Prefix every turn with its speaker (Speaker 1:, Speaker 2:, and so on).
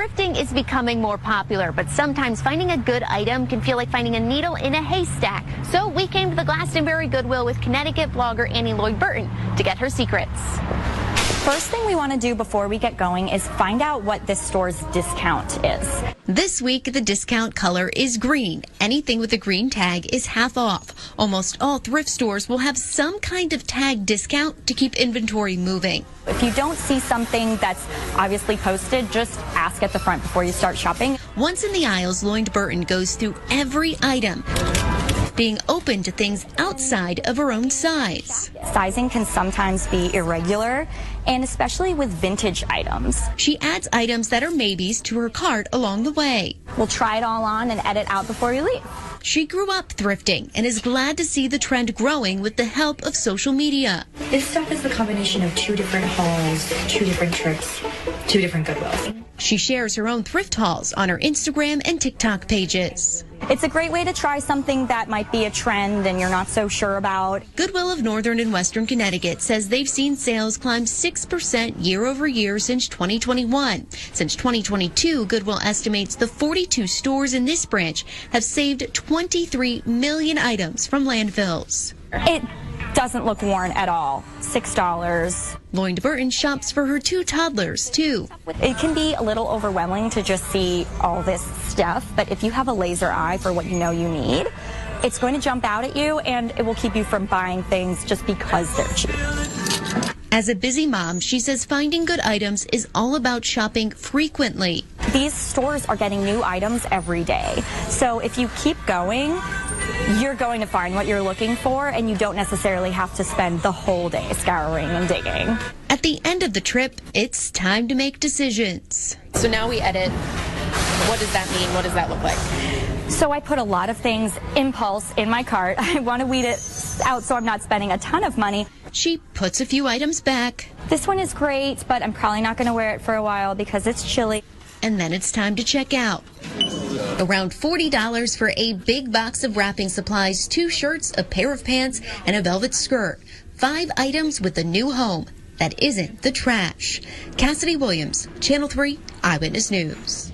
Speaker 1: Thrifting is becoming more popular, but sometimes finding a good item can feel like finding a needle in a haystack. So we came to the Glastonbury Goodwill with Connecticut blogger Loynd to get her secrets.
Speaker 2: First thing we want to do before we get going is find out what this store's discount is.
Speaker 3: This week, the discount color is green. Anything with a green tag is half off. Almost all thrift stores will have some kind of tag discount to keep inventory moving.
Speaker 2: If you don't see something that's obviously posted, just ask at the front before you start shopping.
Speaker 3: Once in the aisles, Loynd goes through every item, being open to things outside of her own size.
Speaker 2: Sizing can sometimes be irregular, and especially with vintage items.
Speaker 3: She adds items that are maybes to her cart along the way.
Speaker 2: We'll try it all on and edit out before you leave.
Speaker 3: She grew up thrifting and is glad to see the trend growing with the help of social media.
Speaker 4: This stuff is the combination of 2 different hauls, 2 different trips, 2 different Goodwills.
Speaker 3: She shares her own thrift hauls on her Instagram and TikTok pages.
Speaker 2: It's a great way to try something that might be a trend and you're not so sure about.
Speaker 3: Goodwill of Northern and Western Connecticut says they've seen sales climb 6% year over year since 2021. Since 2022, Goodwill estimates the 42 stores in this branch have saved 23 million items from landfills.
Speaker 2: It doesn't look worn at all. $6.
Speaker 3: Loynd shops for her 2 toddlers, too.
Speaker 2: It can be a little overwhelming to just see all this stuff, but if you have a laser eye for what you know you need, it's going to jump out at you and it will keep you from buying things just because they're cheap.
Speaker 3: As a busy mom, she says finding good items is all about shopping frequently.
Speaker 2: These stores are getting new items every day, so if you keep going, you're going to find what you're looking for, and you don't necessarily have to spend the whole day scouring and digging.
Speaker 3: At the end of the trip, it's time to make decisions.
Speaker 5: So now we edit. What does that mean? What does that look like?
Speaker 2: So I put a lot of things impulse in my cart. I want to weed it out so I'm not spending a ton of money.
Speaker 3: She puts a few items back.
Speaker 2: This one is great, but I'm probably not going to wear it for a while because it's chilly.
Speaker 3: And then it's time to check out. Around $40 for a big box of wrapping supplies, 2 shirts, a pair of pants, and a velvet skirt. 5 items with a new home that isn't the trash. Cassidy Williams, Channel 3 Eyewitness News.